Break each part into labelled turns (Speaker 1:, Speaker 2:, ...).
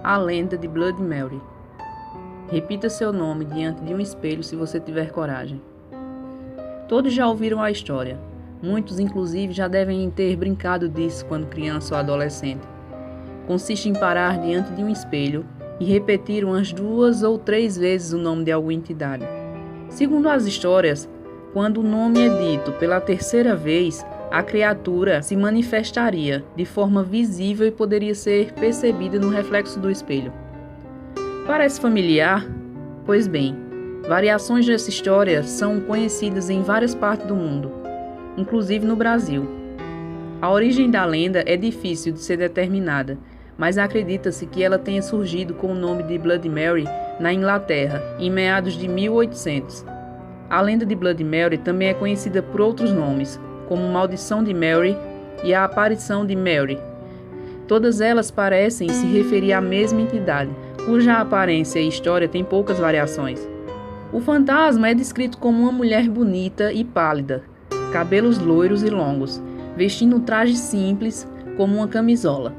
Speaker 1: A lenda de Bloody Mary. Repita seu nome diante de um espelho se você tiver coragem. Todos já ouviram a história. Muitos, inclusive, já devem ter brincado disso quando criança ou adolescente. Consiste em parar diante de um espelho e repetir umas 2 ou 3 vezes o nome de alguma entidade. Segundo as histórias, quando o nome é dito pela 3ª vez, a criatura se manifestaria de forma visível e poderia ser percebida no reflexo do espelho. Parece familiar? Pois bem, variações dessa história são conhecidas em várias partes do mundo, inclusive no Brasil. A origem da lenda é difícil de ser determinada, mas acredita-se que ela tenha surgido com o nome de Bloody Mary na Inglaterra, em meados de 1800. A lenda de Bloody Mary também é conhecida por outros nomes, como Maldição de Mary e a Aparição de Mary. Todas elas parecem se referir à mesma entidade, cuja aparência e história têm poucas variações. O fantasma é descrito como uma mulher bonita e pálida, cabelos loiros e longos, vestindo um traje simples como uma camisola,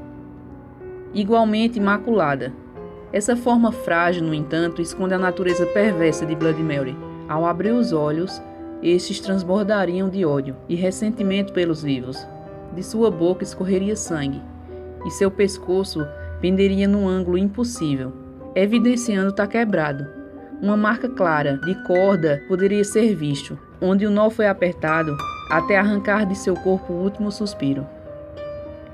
Speaker 1: igualmente imaculada. Essa forma frágil, no entanto, esconde a natureza perversa de Bloody Mary. Ao abrir os olhos, estes transbordariam de ódio e ressentimento pelos vivos. De sua boca escorreria sangue, e seu pescoço penderia num ângulo impossível, evidenciando estar quebrado. Uma marca clara de corda poderia ser visto, onde o nó foi apertado até arrancar de seu corpo o último suspiro.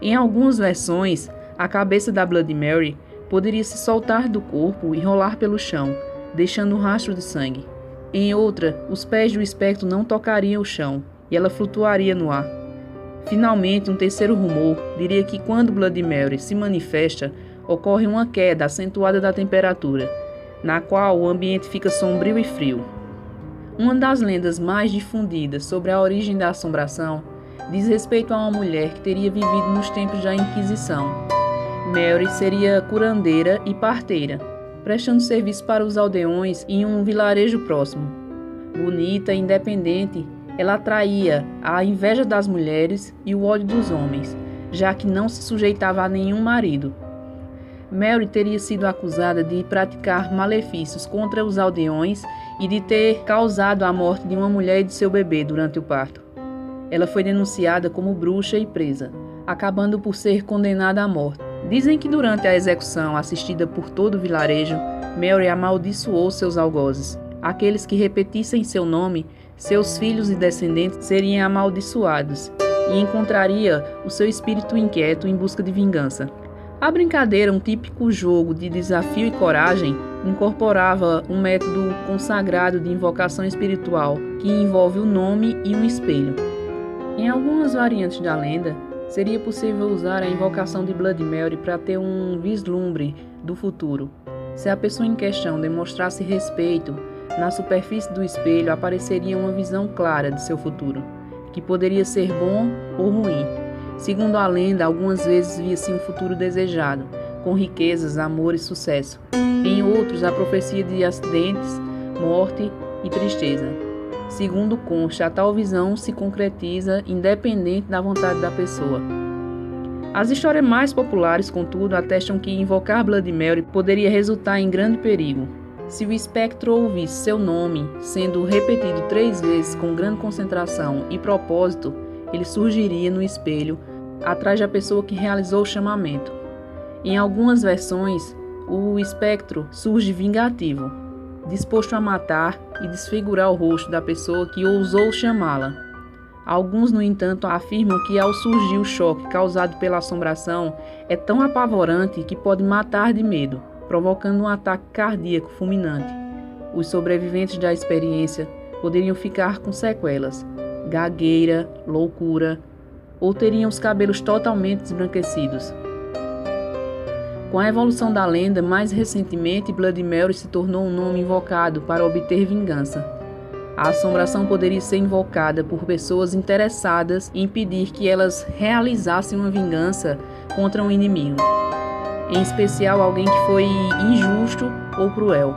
Speaker 1: Em algumas versões, a cabeça da Bloody Mary poderia se soltar do corpo e rolar pelo chão, deixando um rastro de sangue. Em outra, os pés do espectro não tocariam o chão e ela flutuaria no ar. Finalmente, um terceiro rumor diria que quando Bloody Mary se manifesta, ocorre uma queda acentuada da temperatura, na qual o ambiente fica sombrio e frio. Uma das lendas mais difundidas sobre a origem da assombração diz respeito a uma mulher que teria vivido nos tempos da Inquisição. Mary seria curandeira e parteira, prestando serviço para os aldeões em um vilarejo próximo. Bonita e independente, ela atraía a inveja das mulheres e o ódio dos homens, já que não se sujeitava a nenhum marido. Mary teria sido acusada de praticar malefícios contra os aldeões e de ter causado a morte de uma mulher e de seu bebê durante o parto. Ela foi denunciada como bruxa e presa, acabando por ser condenada à morte. Dizem que durante a execução, assistida por todo o vilarejo, Mary amaldiçoou seus algozes. Aqueles que repetissem seu nome, seus filhos e descendentes seriam amaldiçoados e encontraria o seu espírito inquieto em busca de vingança. A brincadeira, um típico jogo de desafio e coragem, incorporava um método consagrado de invocação espiritual que envolve o nome e um espelho. Em algumas variantes da lenda, seria possível usar a invocação de Bloody Mary para ter um vislumbre do futuro. Se a pessoa em questão demonstrasse respeito, na superfície do espelho apareceria uma visão clara de seu futuro, que poderia ser bom ou ruim. Segundo a lenda, algumas vezes via-se um futuro desejado, com riquezas, amor e sucesso. Em outros, a profecia de acidentes, morte e tristeza. Segundo consta, a tal visão se concretiza independente da vontade da pessoa. As histórias mais populares, contudo, atestam que invocar Bloody Mary poderia resultar em grande perigo. Se o espectro ouvisse seu nome sendo repetido 3 vezes com grande concentração e propósito, ele surgiria no espelho atrás da pessoa que realizou o chamamento. Em algumas versões, o espectro surge vingativo, disposto a matar e desfigurar o rosto da pessoa que ousou chamá-la. Alguns, no entanto, afirmam que ao surgir o choque causado pela assombração é tão apavorante que pode matar de medo, provocando um ataque cardíaco fulminante. Os sobreviventes da experiência poderiam ficar com sequelas, gagueira, loucura, ou teriam os cabelos totalmente desbranquecidos. Com a evolução da lenda, mais recentemente, Bloody Mary se tornou um nome invocado para obter vingança. A assombração poderia ser invocada por pessoas interessadas em impedir que elas realizassem uma vingança contra um inimigo, em especial alguém que foi injusto ou cruel.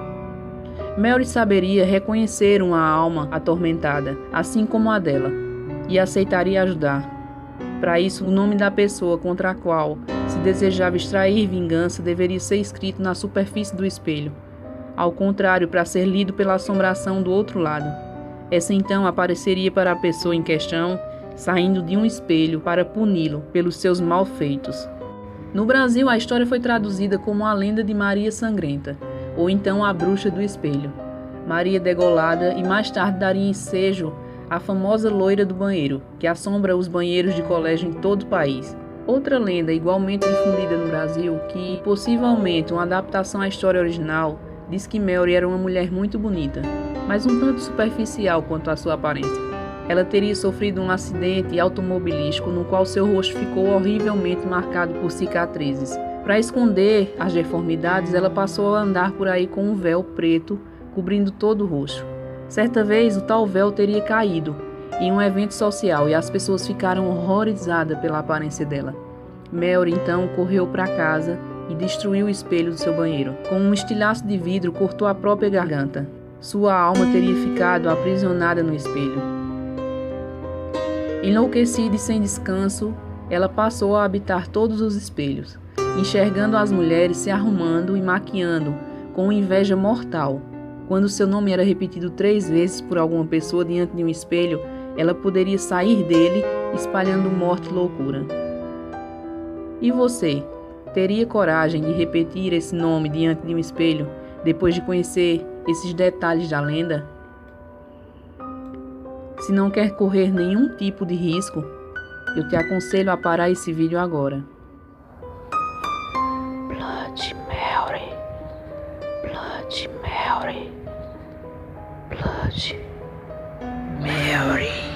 Speaker 1: Mary saberia reconhecer uma alma atormentada, assim como a dela, e aceitaria ajudar. Para isso, o nome da pessoa contra a qual se desejava extrair vingança deveria ser escrito na superfície do espelho, ao contrário, para ser lido pela assombração do outro lado. Essa então apareceria para a pessoa em questão, saindo de um espelho para puni-lo pelos seus malfeitos. No Brasil, a história foi traduzida como a lenda de Maria Sangrenta, ou então a bruxa do espelho. Maria degolada e mais tarde daria ensejo à famosa loira do banheiro, que assombra os banheiros de colégio em todo o país. Outra lenda igualmente difundida no Brasil, que possivelmente uma adaptação à história original, diz que Mary era uma mulher muito bonita, mas um tanto superficial quanto à sua aparência. Ela teria sofrido um acidente automobilístico no qual seu rosto ficou horrivelmente marcado por cicatrizes. Para esconder as deformidades, ela passou a andar por aí com um véu preto cobrindo todo o rosto. Certa vez, o tal véu teria caído em um evento social e as pessoas ficaram horrorizadas pela aparência dela. Mary então correu para casa e destruiu o espelho do seu banheiro. Com um estilhaço de vidro, cortou a própria garganta. Sua alma teria ficado aprisionada no espelho. Enlouquecida e sem descanso, ela passou a habitar todos os espelhos, enxergando as mulheres se arrumando e maquiando com inveja mortal. Quando seu nome era repetido 3 vezes por alguma pessoa diante de um espelho, ela poderia sair dele espalhando morte e loucura. E você, teria coragem de repetir esse nome diante de um espelho depois de conhecer esses detalhes da lenda? Se não quer correr nenhum tipo de risco, eu te aconselho a parar esse vídeo agora.
Speaker 2: Bloody Mary, Bloody Mary, Bloody Mary.